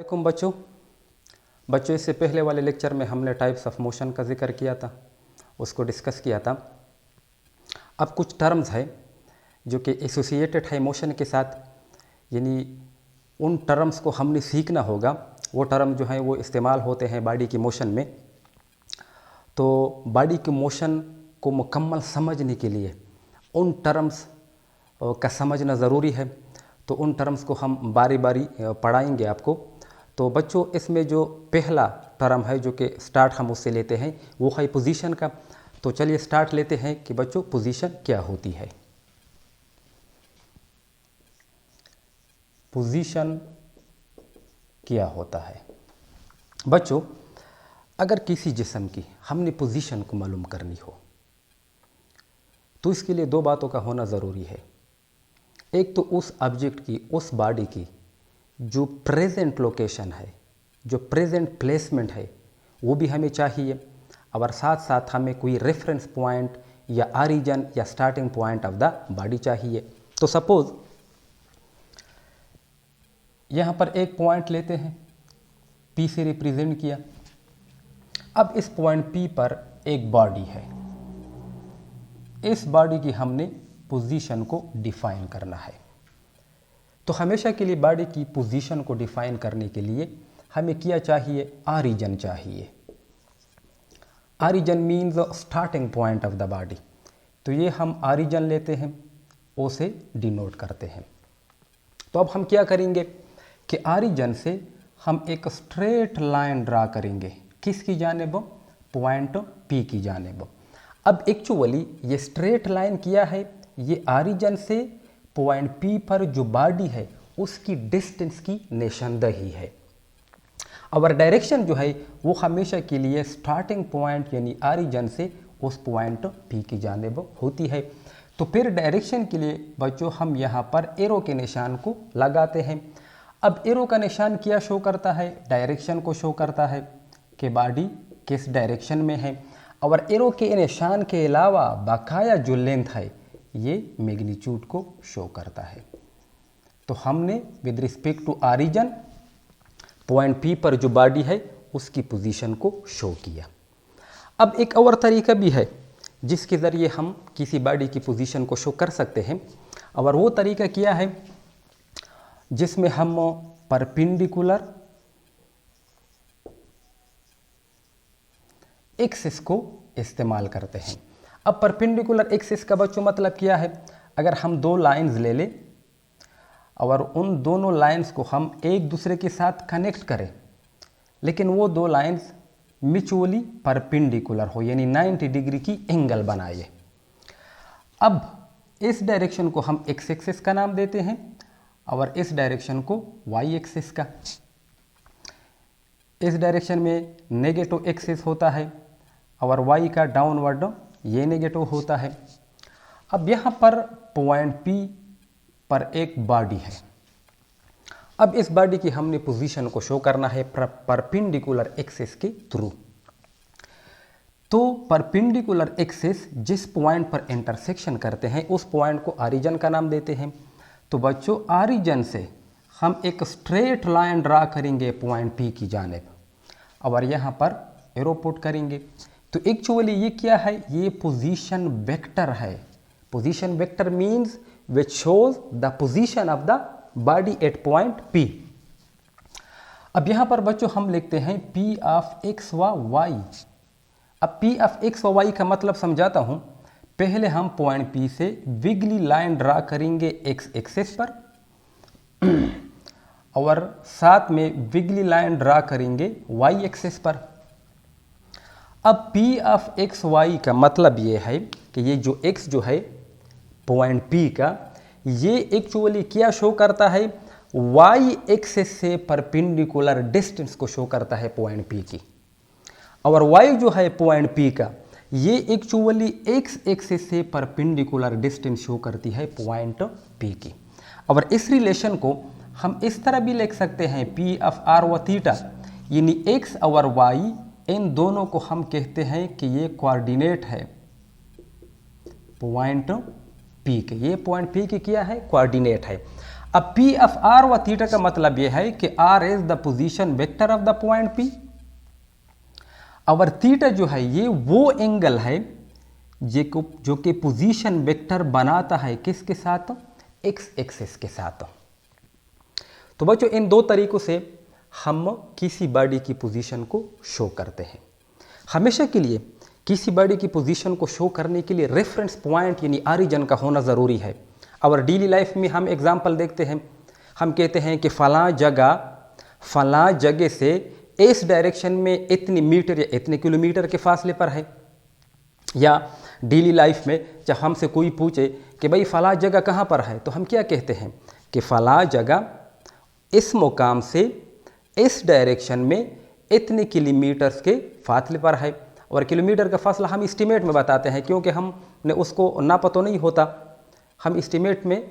वालेकुम बच्चों इससे पहले वाले लेक्चर में हमने टाइप्स ऑफ मोशन का जिक्र किया था, उसको डिस्कस किया था। अब कुछ टर्म्स है जो कि एसोसिएटेड है मोशन के साथ, यानी उन टर्म्स को हमने सीखना होगा। वो टर्म जो है वो इस्तेमाल होते हैं बॉडी की मोशन में। तो बॉडी की मोशन को मुकम्मल समझने के लिए उन टर्म्स का समझना ज़रूरी है। तो उन टर्म्स को हम बारी बारी पढ़ाएंगे आपको। तो बच्चों इसमें जो पहला टर्म है जो कि स्टार्ट हम उससे लेते हैं वो है पोजीशन का। तो चलिए स्टार्ट लेते हैं कि बच्चों पोजीशन क्या होती है। पोजीशन क्या होता है बच्चों, अगर किसी जिस्म की हमने पोजीशन को मालूम करनी हो तो इसके लिए दो बातों का होना ज़रूरी है। एक तो उस ऑब्जेक्ट की, उस बॉडी की जो प्रेजेंट लोकेशन है, जो प्रेजेंट प्लेसमेंट है वो भी हमें चाहिए, और साथ साथ हमें कोई रेफरेंस पॉइंट या ऑरिजिन या starting point of the body चाहिए। तो सपोज यहाँ पर एक पॉइंट लेते हैं, P से रिप्रेजेंट किया। अब इस पॉइंट P पर एक बॉडी है, इस बॉडी की हमने पोजीशन को डिफाइन करना है। तो हमेशा के लिए बॉडी की पोजीशन को डिफाइन करने के लिए हमें क्या चाहिए, ऑरिजिन चाहिए। Origin means starting point of the body. तो ये हम ऑरिजिन लेते हैं, ओ से डिनोट करते हैं। तो अब हम क्या करेंगे कि ऑरिजिन से हम एक स्ट्रेट लाइन ड्रा करेंगे, किसकी जानिब, पॉइंट P की जानिब। अब एक्चुअली ये स्ट्रेट लाइन किया है, ये ऑरिजिन से पॉइंट P पर जो बॉडी है उसकी डिस्टेंस की निशानदेही है। और डायरेक्शन जो है वो हमेशा के लिए स्टार्टिंग पॉइंट यानी ऑरिजिन से उस पॉइंट P की जानिब होती है। तो फिर डायरेक्शन के लिए बच्चों हम यहाँ पर एरो के निशान को लगाते हैं। अब एरो का निशान क्या शो करता है, डायरेक्शन को शो करता है कि बॉडी किस डायरेक्शन में है। और एरो के निशान के अलावा बकाया जो लेंथ है ये मैग्नीट्यूड को शो करता है। तो हमने with respect to origin point P पर जो बॉडी है उसकी पोजीशन को शो किया। अब एक और तरीका भी है जिसके ज़रिए हम किसी बॉडी की पोजीशन को शो कर सकते हैं, और वो तरीका क्या है जिसमें हम परपेंडिकुलर एक्सिस को इस्तेमाल करते हैं। अब परपेंडिकुलर एक्सिस का बच्चों मतलब क्या है, अगर हम दो लाइंस ले लें और उन दोनों लाइंस को हम एक दूसरे के साथ कनेक्ट करें, लेकिन वो दो लाइंस म्यूचुअली परपेंडिकुलर हो, यानी 90 डिग्री की एंगल बनाए। अब इस डायरेक्शन को हम एक्स एक्सिस का नाम देते हैं और इस डायरेक्शन को वाई एक्सिस का। इस डायरेक्शन में नेगेटिव एक्सिस होता है और वाई का डाउनवर्ड ये नेगेटिव होता है। अब यहाँ पर पॉइंट P पर एक बॉडी है। अब इस बॉडी की हमने पोजीशन को शो करना है परपेंडिकुलर एक्सिस के थ्रू। तो परपेंडिकुलर एक्सिस जिस पॉइंट पर इंटरसेक्शन करते हैं उस पॉइंट को ऑरिजिन का नाम देते हैं। तो बच्चों ऑरिजिन से हम एक स्ट्रेट लाइन ड्रा करेंगे पॉइंट P की जानिब और यहाँ पर एरो पुट करेंगे। तो एक्चुअली ये क्या है, ये पोजीशन वेक्टर है। Position vector means which shows the position of the body at point P। अब यहाँ पर बच्चों हम लिखते हैं P ऑफ x व y। अब P ऑफ x व y का मतलब समझाता हूँ। पहले हम पॉइंट P से विगली लाइन ड्रा करेंगे x एक्सिस पर और साथ में विगली लाइन ड्रा करेंगे y एक्सिस पर। अब P ऑफ एक्स वाई का मतलब ये है कि ये जो x जो है पॉइंट P का, ये एक्चुअली क्या शो करता है, y एक्सिस से परपेंडिकुलर डिस्टेंस को शो करता है पॉइंट P की। और y जो है पॉइंट P का, ये एक्चुअली x एक्सिस से परपेंडिकुलर डिस्टेंस शो करती है पॉइंट P की। और इस रिलेशन को हम इस तरह भी लिख सकते हैं, P ऑफ r व थीटा, यानी x और y इन दोनों को हम कहते हैं कि ये कोऑर्डिनेट है पॉइंट P के। ये पॉइंट P की क्या है, कोऑर्डिनेट है। अब पी ऑफ आर व थीटा का मतलब यह है कि R is the position vector of the point P और थीटा जो है ये वो एंगल है जो कि पोजीशन वेक्टर बनाता है किसके साथ, एक्स एक्सिस के साथ। तो बच्चों इन दो तरीकों से हम किसी बॉडी की पोजीशन को शो करते हैं। हमेशा के लिए किसी बॉडी की पोजीशन को शो करने के लिए रेफरेंस पॉइंट यानी ऑरिजिन का होना ज़रूरी है। और डेली लाइफ में हम एग्जांपल देखते हैं, हम कहते हैं कि फ़लाँ जगह से इस डायरेक्शन में इतनी मीटर या इतने किलोमीटर के फासले पर है। या डेली लाइफ में जब हमसे कोई पूछे कि भाई फ़लाँ जगह कहाँ पर है, तो हम क्या कहते हैं कि फ़लाँ जगह इस मुकाम से इस डायरेक्शन में इतने किलोमीटर्स के फासले पर है। और किलोमीटर का फासला हम एस्टीमेट में बताते हैं, क्योंकि हमने उसको नापा तो नहीं होता। हम एस्टीमेट में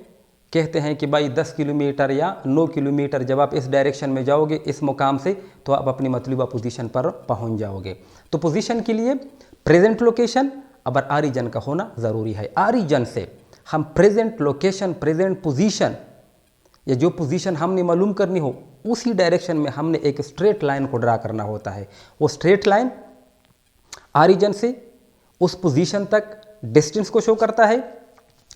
कहते हैं कि भाई 10 किलोमीटर या 9 किलोमीटर जब आप इस डायरेक्शन में जाओगे इस मुकाम से, तो आप अपनी मतलूबा पोजीशन पर पहुंच जाओगे। तो पोजीशन के लिए प्रेजेंट लोकेशन और ऑरिजिन का होना ज़रूरी है। ऑरिजिन से हम प्रेजेंट लोकेशन, प्रेजेंट पोजीशन या जो पोजीशन हमने मालूम करनी हो उसी डायरेक्शन में हमने एक स्ट्रेट लाइन को ड्रा करना होता है। वो स्ट्रेट लाइन ऑरिजिन से उस पोजीशन तक डिस्टेंस को शो करता है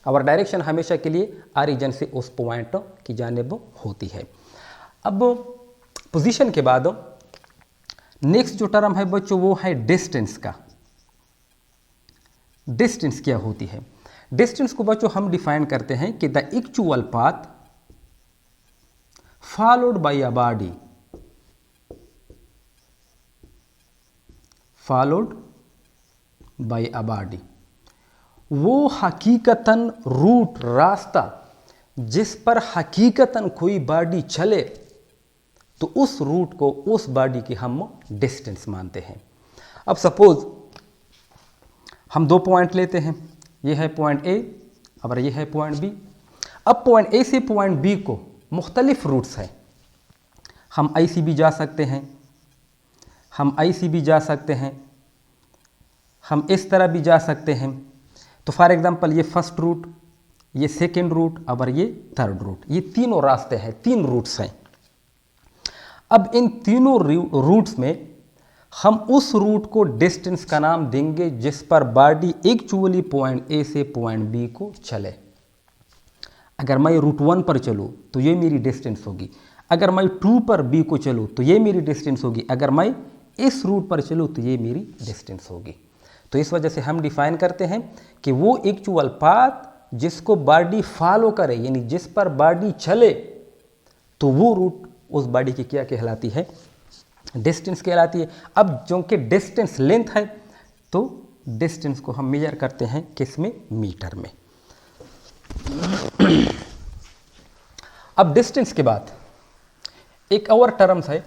और डायरेक्शन हमेशा के लिए ऑरिजिन से उस पॉइंट की जानिब होती है। अब पोजीशन के बाद नेक्स्ट जो टर्म है बच्चों वो है डिस्टेंस का। डिस्टेंस क्या होती है? डिस्टेंस को बच्चों हम डिफाइन करते हैं कि the actual path followed by a body वो हकीकतन रूट, रास्ता जिस पर हकीकतन कोई बॉडी चले तो उस रूट को, उस बॉडी की हम डिस्टेंस मानते हैं। अब सपोज हम दो पॉइंट लेते हैं, ये है पॉइंट ए और ये है पॉइंट बी। अब पॉइंट ए से पॉइंट बी को मुख्तलिफ रूट्स हैं। हम आई सी भी जा सकते हैं, हम आई सी भी जा सकते हैं, हम इस तरह भी जा सकते हैं। तो फॉर एग्जांपल ये फर्स्ट रूट, ये सेकंड रूट और ये थर्ड रूट, ये तीनों रास्ते हैं, तीन रूट्स हैं। अब इन तीनों रूट्स में हम उस रूट को डिस्टेंस का नाम देंगे जिस पर बॉडी एक्चुअली पॉइंट ए से पॉइंट बी को चले। अगर मैं रूट 1 पर चलूँ तो ये मेरी डिस्टेंस होगी, अगर मैं 2 पर बी को चलूँ तो ये मेरी डिस्टेंस होगी, अगर मैं इस रूट पर चलूँ तो ये मेरी डिस्टेंस होगी। तो इस वजह से हम डिफाइन करते हैं कि वो एक्चुअल पाथ जिसको बॉडी फॉलो करे, यानी जिस पर बॉडी चले, तो वो रूट उस बॉडी की क्या कहलाती है? डिस्टेंस कहलाती है। अब जो कि डिस्टेंस लेंथ है, तो डिस्टेंस को हम मेजर करते हैं किस में? मीटर में। अब डिस्टेंस के बाद एक और टर्म्स है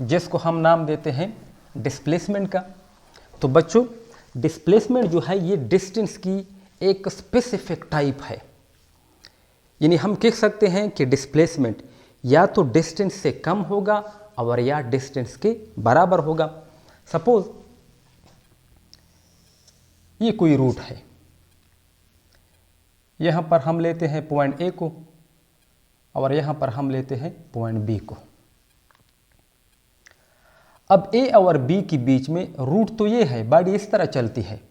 जिसको हम नाम देते हैं डिस्प्लेसमेंट का। तो बच्चों डिस्प्लेसमेंट जो है ये डिस्टेंस की एक स्पेसिफिक टाइप है, यानी हम कह सकते हैं कि डिस्प्लेसमेंट या तो डिस्टेंस से कम होगा और या डिस्टेंस के बराबर होगा। सपोज ये कोई रूट है, यहाँ पर हम लेते हैं पॉइंट ए को और यहाँ पर हम लेते हैं पॉइंट बी को। अब ए और बी के बीच में रूट तो ये है, बॉडी इस तरह चलती है,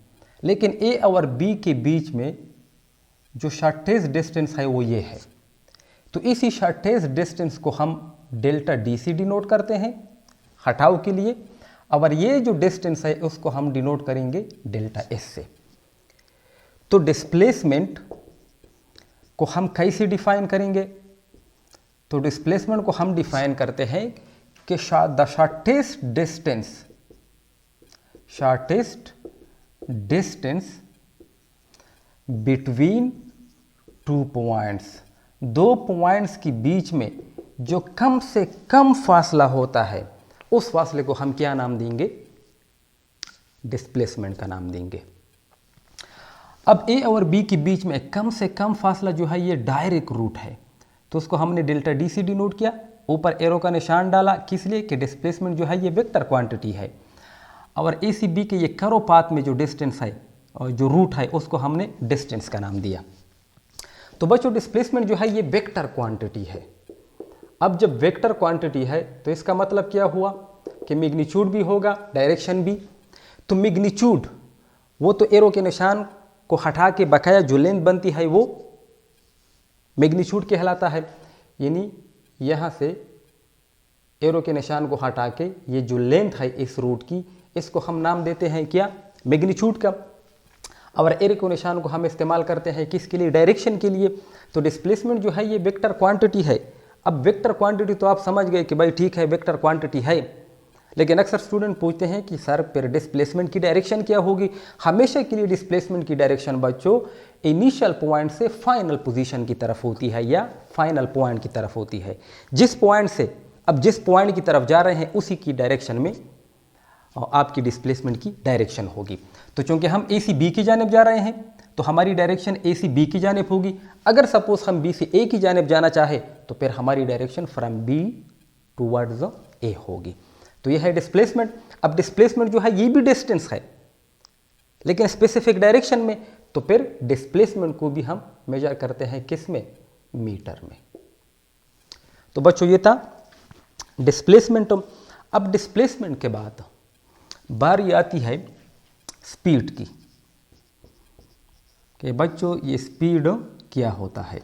लेकिन ए और बी के बीच में जो शॉर्टेज डिस्टेंस है वो ये है। तो इसी शॉर्टेज डिस्टेंस को हम डेल्टा डी से डिनोट करते हैं हटाव के लिए, और ये जो डिस्टेंस है उसको हम डिनोट करेंगे डेल्टा एस से। तो डिस्प्लेसमेंट को हम कैसे डिफाइन करेंगे? तो डिस्प्लेसमेंट को हम डिफाइन करते हैं कि the shortest distance between two points, दो पॉइंट्स के बीच में जो कम से कम फासला होता है उस फासले को हम क्या नाम देंगे? डिस्प्लेसमेंट का नाम देंगे। अब ए और बी के बीच में कम से कम फासला जो है ये डायरेक्ट रूट है, तो उसको हमने डेल्टा डी से डिनोट किया, ऊपर एरो का निशान डाला, किस लिए? कि डिस्प्लेसमेंट जो है ये वेक्टर क्वांटिटी है। और ए सी बी के ये करो पाथ में जो डिस्टेंस है और जो रूट है उसको हमने डिस्टेंस का नाम दिया। तो बच्चों डिस्प्लेसमेंट जो है ये वेक्टर क्वांटिटी है। अब जब वेक्टर क्वांटिटी है तो इसका मतलब क्या हुआ कि मैग्नीट्यूड भी होगा, डायरेक्शन भी। तो मैग्नीट्यूड वो तो एरो के निशान को हटा के बकाया जो लेंथ बनती है वो मैग्नीट्यूड कहलाता है। यानी यहाँ से एरो के निशान को हटा के ये जो लेंथ है इस रूट की, इसको हम नाम देते हैं क्या, मैग्नीट्यूड का। और एरो के निशान को हम इस्तेमाल करते हैं किसके लिए, डायरेक्शन के लिए। तो डिस्प्लेसमेंट जो है ये वेक्टर क्वांटिटी है। अब वेक्टर क्वांटिटी तो आप समझ गए कि भाई ठीक है वेक्टर क्वांटिटी है, लेकिन अक्सर स्टूडेंट पूछते हैं कि सर फिर डिस्प्लेसमेंट की डायरेक्शन क्या होगी। हमेशा के लिए डिस्प्लेसमेंट की डायरेक्शन बच्चों इनिशियल पॉइंट से फाइनल पोजीशन की तरफ होती है या फाइनल पॉइंट की तरफ होती है। जिस पॉइंट से अब जिस पॉइंट की तरफ जा रहे हैं उसी की डायरेक्शन में आपकी डिस्प्लेसमेंट की डायरेक्शन होगी। तो चूंकि हम ए सी बी की जानिब जा रहे हैं तो हमारी डायरेक्शन ए सी बी की जानिब होगी। अगर सपोज हम बी से ए की जानिब जाना चाहे तो फिर हमारी direction from be towards a होगी। तो यह है डिस्प्लेसमेंट। अब डिस्प्लेसमेंट जो है ये भी डिस्टेंस है लेकिन स्पेसिफिक डायरेक्शन में, तो फिर डिस्प्लेसमेंट को भी हम मेजर करते हैं किस में, मीटर में। तो बच्चों ये था डिस्प्लेसमेंट। अब डिस्प्लेसमेंट के बाद बारी आती है स्पीड की कि बच्चों ये स्पीड क्या होता है।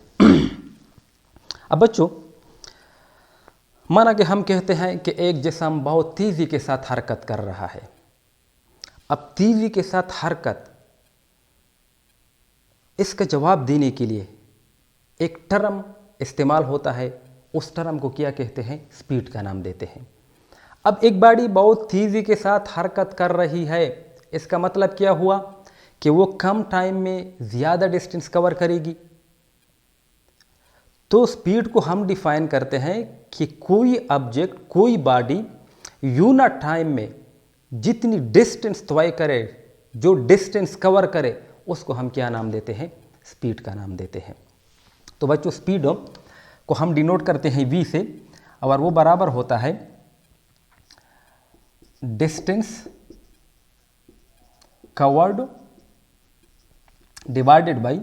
अब बच्चों माना कि हम कहते हैं कि एक जिस्म बहुत तेज़ी के साथ हरकत कर रहा है। अब तेज़ी के साथ हरकत, इसका जवाब देने के लिए एक टर्म इस्तेमाल होता है, उस टर्म को क्या कहते हैं, स्पीड का नाम देते हैं। अब एक बॉडी बहुत तेज़ी के साथ हरकत कर रही है, इसका मतलब क्या हुआ कि वो कम टाइम में ज़्यादा डिस्टेंस कवर करेगी। तो स्पीड को हम डिफाइन करते हैं कि कोई ऑब्जेक्ट, कोई बॉडी यूनिट टाइम में जितनी डिस्टेंस तय करे, जो डिस्टेंस कवर करे, उसको हम क्या नाम देते हैं, स्पीड का नाम देते हैं। तो बच्चों स्पीड को हम डिनोट करते हैं v से, और वो बराबर होता है distance covered divided by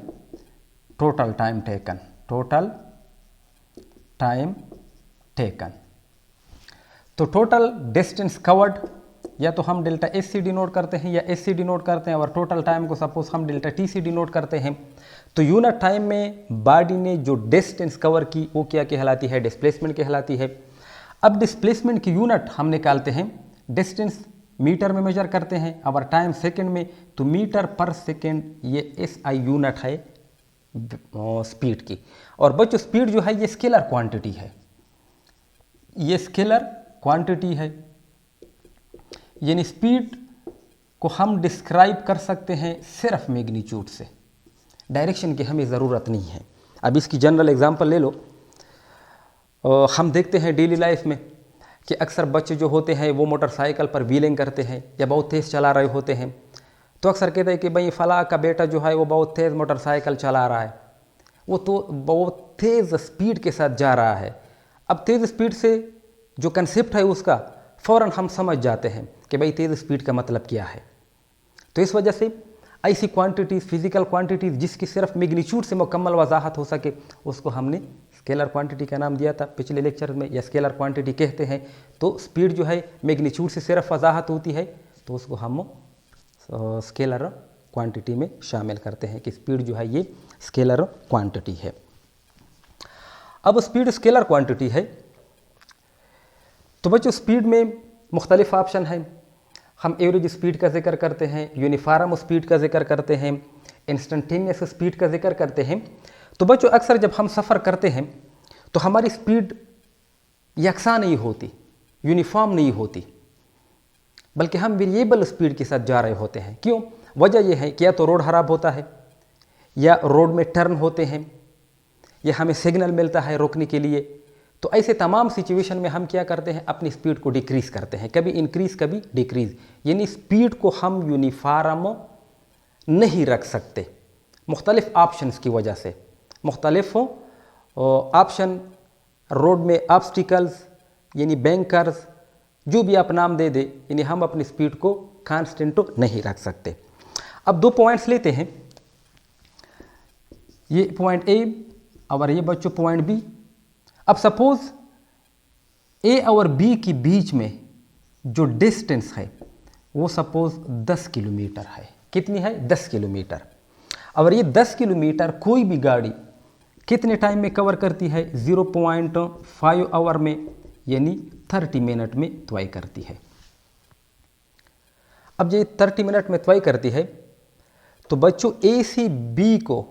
total time taken, total time taken. तो टोटल डिस्टेंस कवर्ड या तो हम डेल्टा एस से डिनोट करते हैं या एस से डिनोट करते हैं, और टोटल टाइम को सपोज हम डेल्टा टी से डिनोट करते हैं। तो यूनिट टाइम में बॉडी ने जो डिस्टेंस कवर की वो क्या कहलाती है, डिस्प्लेसमेंट कहलाती है। अब डिस्प्लेसमेंट की यूनिट हम निकालते हैं, डिस्टेंस मीटर में मेजर करते हैं और टाइम सेकंड में। तो मीटर पर सेकंड ये एस आई यूनिट है स्पीड की। और बच्चों स्पीड जो है ये स्केलर क्वांटिटी है, ये स्केलर क्वांटिटी है। यानी स्पीड को हम डिस्क्राइब कर सकते हैं सिर्फ मैग्नीट्यूड से, डायरेक्शन की हमें ज़रूरत नहीं है। अब इसकी जनरल एग्जांपल ले लो। हम देखते हैं डेली लाइफ में कि अक्सर बच्चे जो होते हैं वो मोटरसाइकिल पर व्हीलिंग करते हैं या बहुत तेज़ चला रहे होते हैं। तो अक्सर कहते हैं कि भाई फलां का बेटा जो है वो बहुत तेज़ मोटरसाइकिल चला रहा है, वो तो बहुत तेज़ स्पीड के साथ जा रहा है। अब तेज़ स्पीड से जो कंसेप्ट है उसका फ़ौरन हम समझ जाते हैं कि भाई तेज़ स्पीड का मतलब क्या है। तो इस वजह से ऐसी क्वांटिटीज़, फिज़िकल क्वांटिटीज़ जिसकी सिर्फ मैग्नीट्यूड से मुकम्मल वजाहत हो सके, उसको हमने स्केलर क्वांटिटी का नाम दिया था पिछले लेक्चर में, या स्केलर क्वांटिटी कहते हैं। तो स्पीड जो है मैग्नीट्यूड से सिर्फ वजाहत होती है, तो उसको हम स्केलर क्वांटिटी में शामिल करते हैं कि स्पीड जो है ये स्केलर क्वांटिटी है। अब स्पीड स्केलर क्वांटिटी है तो बच्चों स्पीड में मुख्तलिफ ऑप्शन हैं। हम एवरेज स्पीड का जिक्र करते हैं, यूनिफॉर्म स्पीड का जिक्र करते हैं, इंस्टेंटेनियस स्पीड का जिक्र करते हैं। तो बच्चों अक्सर जब हम सफ़र करते हैं तो हमारी स्पीड यकसा नहीं होती, यूनिफॉर्म नहीं होती, बल्कि हम वेरिएबल स्पीड के साथ जा रहे होते हैं। क्यों? वजह यह है कि या तो रोड ख़राब होता है, या रोड में टर्न होते हैं, या हमें सिग्नल मिलता है रोकने के लिए। तो ऐसे तमाम सिचुएशन में हम क्या करते हैं, अपनी स्पीड को डिक्रीज़ करते हैं, कभी इंक्रीज़ कभी डिक्रीज़। यानी स्पीड को हम यूनिफॉर्म नहीं रख सकते मुख्तलिफ ऑप्शंस की वजह से। मुख्तलिफ ऑप्शन, रोड में ऑब्स्टिकल्स यानी बैंकर्स, जो भी आप नाम दे दे, यानी हम अपनी स्पीड को कांस्टेंट नहीं रख सकते। अब 2 पॉइंट्स लेते हैं। ये पॉइंट ए और ये बच्चों पॉइंट बी। अब सपोज ए और बी के बीच में जो डिस्टेंस है वो सपोज 10 किलोमीटर है। कितनी है? 10 किलोमीटर। और ये 10 किलोमीटर कोई भी गाड़ी कितने टाइम में कवर करती है? 0.5 आवर में, यानी 30 मिनट में तय करती है। अब ये 30 मिनट में तय करती है तो बच्चों ए से बी को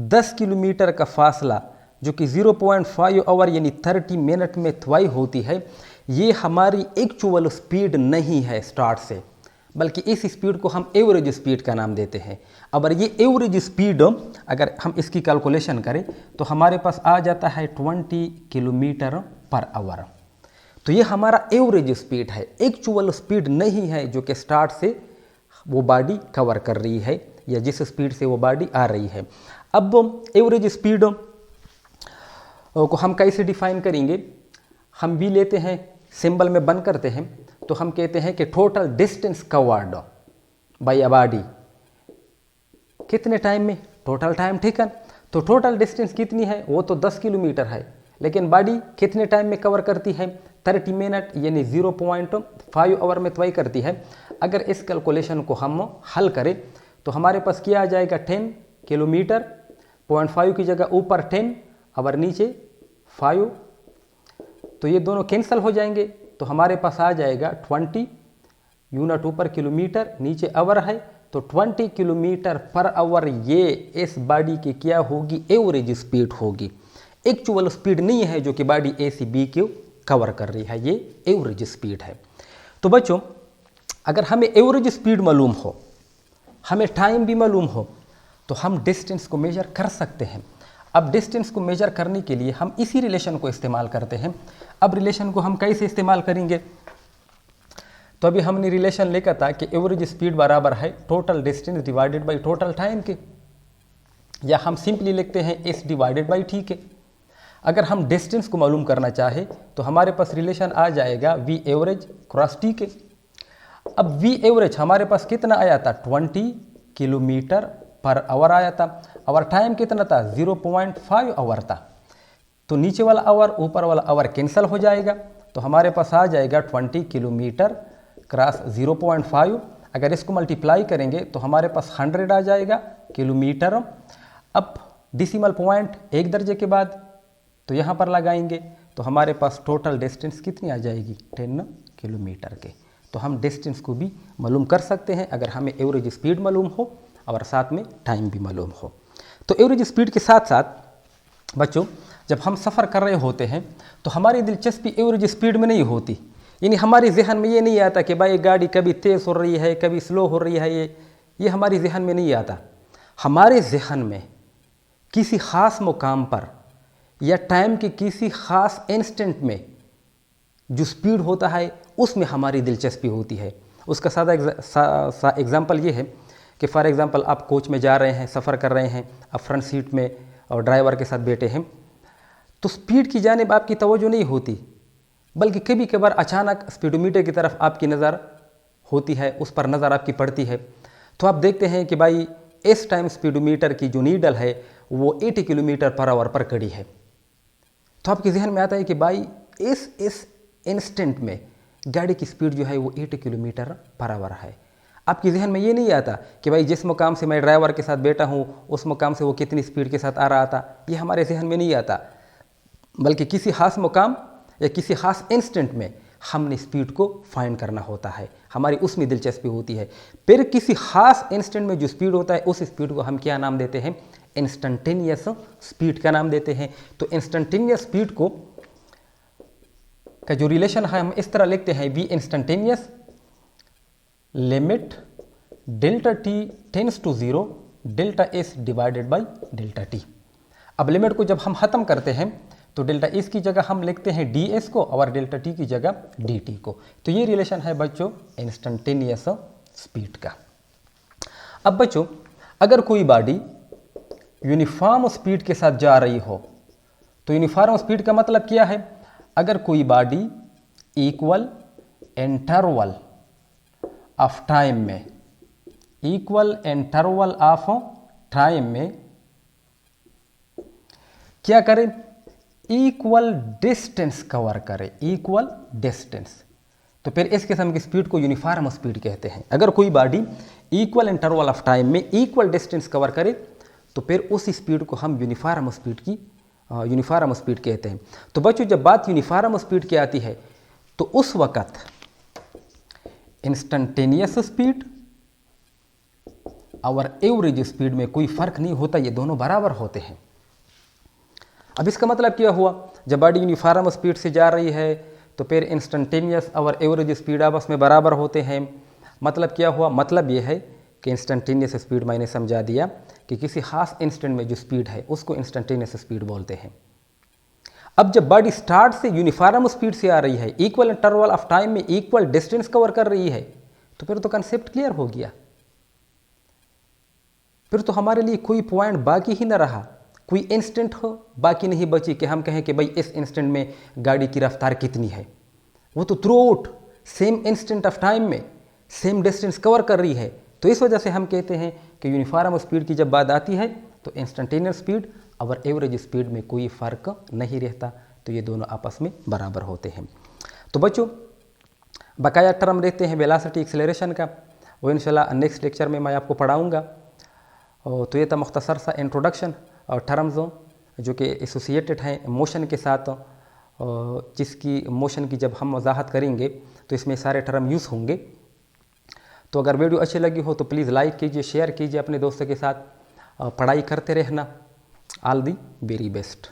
10 किलोमीटर का फासला जो कि 0.5 आवर यानी 30 मिनट में तय होती है, ये हमारी एक्चुअल स्पीड नहीं है स्टार्ट से, बल्कि इस स्पीड को हम एवरेज स्पीड का नाम देते हैं। अब ये एवरेज स्पीड अगर हम इसकी कैलकुलेशन करें तो हमारे पास आ जाता है 20 किलोमीटर पर आवर। तो ये हमारा एवरेज स्पीड है, एक्चुअल स्पीड नहीं है जो कि स्टार्ट से वो बॉडी कवर कर रही है या जिस स्पीड से वो बॉडी आ रही है। अब एवरेज स्पीड को हम कैसे डिफाइन करेंगे? हम भी लेते हैं, सिंबल में बंद करते हैं, तो हम कहते हैं कि total distance covered by a body कितने टाइम में? टोटल टाइम, ठीक है। तो टोटल डिस्टेंस कितनी है? वो तो 10 किलोमीटर है, लेकिन बॉडी कितने टाइम में कवर करती है? 30 मिनट यानी 0.5 आवर में तय करती है। अगर इस कैलकुलेशन को हम हल करें तो हमारे पास क्या आ जाएगा? 10 किलोमीटर, 0.5 की जगह ऊपर 10 और नीचे 5, तो ये दोनों कैंसिल हो जाएंगे। तो हमारे पास आ जाएगा 20 यूनिट, ऊपर किलोमीटर नीचे आवर है, तो 20 किलोमीटर पर आवर ये इस बॉडी की क्या होगी? एवरेज स्पीड होगी। एक्चुअल स्पीड नहीं है जो कि बॉडी ए से बी को कवर कर रही है, ये एवरेज स्पीड है। तो बच्चों अगर हमें एवरेज स्पीड मालूम हो, हमें टाइम भी मालूम हो, तो हम डिस्टेंस को मेजर कर सकते हैं। अब डिस्टेंस को मेजर करने के लिए हम इसी रिलेशन को इस्तेमाल करते हैं। अब रिलेशन को हम कैसे इस्तेमाल करेंगे? तो अभी हमने रिलेशन लिखा था कि एवरेज स्पीड बराबर है total distance divided by total time के, या हम सिंपली लिखते हैं एस डिवाइडेड बाय टी के। अगर हम डिस्टेंस को मालूम करना चाहे तो हमारे पास रिलेशन आ जाएगा वी एवरेज क्रॉस टी के। अब वी एवरेज हमारे पास कितना आया था? 20 किलोमीटर पर आवर आया था, और टाइम कितना था? 0.5 आवर था। तो नीचे वाला आवर ऊपर वाला आवर कैंसिल हो जाएगा, तो हमारे पास आ जाएगा 20 किलोमीटर क्रॉस 0.5। अगर इसको मल्टीप्लाई करेंगे तो हमारे पास 100 आ जाएगा किलोमीटर। अब डिसिमल पॉइंट एक दर्जे के बाद तो यहाँ पर लगाएंगे तो हमारे पास टोटल डिस्टेंस कितनी आ जाएगी? 10 किलोमीटर के। तो हम डिस्टेंस को भी मालूम कर सकते हैं अगर हमें एवरेज स्पीड मालूम हो और साथ में टाइम भी मालूम हो। तो एवरेज स्पीड के साथ साथ बच्चों जब हम सफ़र कर रहे होते हैं तो हमारी दिलचस्पी एवरेज स्पीड में नहीं होती, यानी हमारे जहन में ये नहीं आता कि भाई गाड़ी कभी तेज़ हो रही है कभी स्लो हो रही है, ये हमारे जहन में नहीं आता। हमारे जहन में किसी ख़ास मुकाम पर या टाइम के किसी ख़ास इंस्टेंट में जो स्पीड होता है उसमें हमारी दिलचस्पी होती है। उसका सादा एग्जाम्पल ये है कि फॉर एग्ज़ाम्पल आप कोच में जा रहे हैं, सफ़र कर रहे हैं, आप फ्रंट सीट में और ड्राइवर के साथ बैठे हैं, तो स्पीड की जानिब आपकी तवज्जो नहीं होती, बल्कि कभी कभार अचानक स्पीडोमीटर की तरफ आपकी नज़र होती है, उस पर नज़र आपकी पड़ती है, तो आप देखते हैं कि भाई इस टाइम स्पीडोमीटर की जो नीडल है वो 80 किलोमीटर पर आवर पर खड़ी है। तो आपके जहन में आता है कि भाई इस इंस्टेंट में गाड़ी की स्पीड जो है वो 80 किलोमीटर पर आवर है। आपके जहन में ये नहीं आता कि भाई जिस मुकाम से मैं ड्राइवर के साथ बैठा हूँ उस मुकाम से वो कितनी स्पीड के साथ आ रहा था, ये हमारे जहन में नहीं आता, बल्कि किसी खास मुकाम या किसी खास इंस्टेंट में हमने स्पीड को फाइंड करना होता है, हमारी उसमें दिलचस्पी होती है। फिर किसी खास इंस्टेंट में जो स्पीड होता है उस स्पीड को हम क्या नाम देते हैं? इंस्टेंटेनियस स्पीड का नाम देते हैं। तो इंस्टेंटेनियस स्पीड को का जो रिलेशन है हम इस तरह लिखते हैं V instantaneous limit delta T tends to 0 delta S divided by delta T. अब लिमिट को जब हम ख़त्म करते हैं तो डेल्टा एस की जगह हम लिखते हैं डी एस को और डेल्टा टी की जगह डी टी को। तो ये रिलेशन है बच्चों इंस्टेंटेनियस स्पीड का। अब बच्चों अगर कोई बॉडी यूनिफॉर्म स्पीड के साथ जा रही हो तो यूनिफॉर्म स्पीड का मतलब क्या है? अगर कोई body equal interval of time में क्या करें, इक्वल डिस्टेंस कवर करें, इक्वल डिस्टेंस। तो फिर इस किस्म की स्पीड को यूनिफॉर्म स्पीड कहते हैं। अगर कोई body equal interval of time में इक्वल डिस्टेंस कवर करे तो फिर उस स्पीड को हम यूनिफॉर्म स्पीड कहते हैं। तो बच्चों, जब बात यूनिफॉर्म स्पीड की आती है तो उस वक्त इंस्टेंटेनियस स्पीड और एवरेज स्पीड में कोई फर्क नहीं होता, ये दोनों बराबर होते हैं। अब इसका मतलब क्या हुआ, जब बॉडी यूनिफॉर्म स्पीड से जा रही है तो फिर इंस्टेंटेनियस और एवरेज स्पीड आपस में बराबर होते हैं। मतलब क्या हुआ, मतलब ये है कि इंस्टेंटेनियस स्पीड मैंने समझा दिया कि किसी खास इंस्टेंट में जो स्पीड है उसको इंस्टेंटेनियस स्पीड बोलते हैं। अब जब बॉडी स्टार्ट से यूनिफॉर्म स्पीड से आ रही है, इक्वल इंटरवल ऑफ टाइम में इक्वल डिस्टेंस कवर कर रही है, तो फिर तो कंसेप्ट क्लियर हो गया। फिर तो हमारे लिए कोई पॉइंट बाकी ही ना रहा, कोई इंस्टेंट हो बाकी नहीं बची कि हम कहें कि भाई इस इंस्टेंट में गाड़ी की रफ्तार कितनी है। वो तो through out same instant of time में सेम डिस्टेंस कवर कर रही है। तो इस वजह से हम कहते हैं कि यूनिफॉर्म स्पीड की जब बात आती है तो इंस्टेंटेनियस स्पीड और एवरेज स्पीड में कोई फ़र्क नहीं रहता, तो ये दोनों आपस में बराबर होते हैं। तो बच्चों, बकाया टर्म रहते हैं वेलोसिटी एक्सेलरेशन का, वो इंशाल्लाह नेक्स्ट लेक्चर में मैं आपको पढ़ाऊँगा। तो ये था मुख्तसर सा इंट्रोडक्शन और टर्म्स जो कि एसोसिएटेड हैं मोशन के साथ, जिसकी मोशन की जब हम वजाहत करेंगे तो इसमें सारे टर्म यूज़ होंगे। तो अगर वीडियो अच्छी लगी हो तो प्लीज़ लाइक कीजिए, शेयर कीजिए अपने दोस्तों के साथ, पढ़ाई करते रहना। All the very best.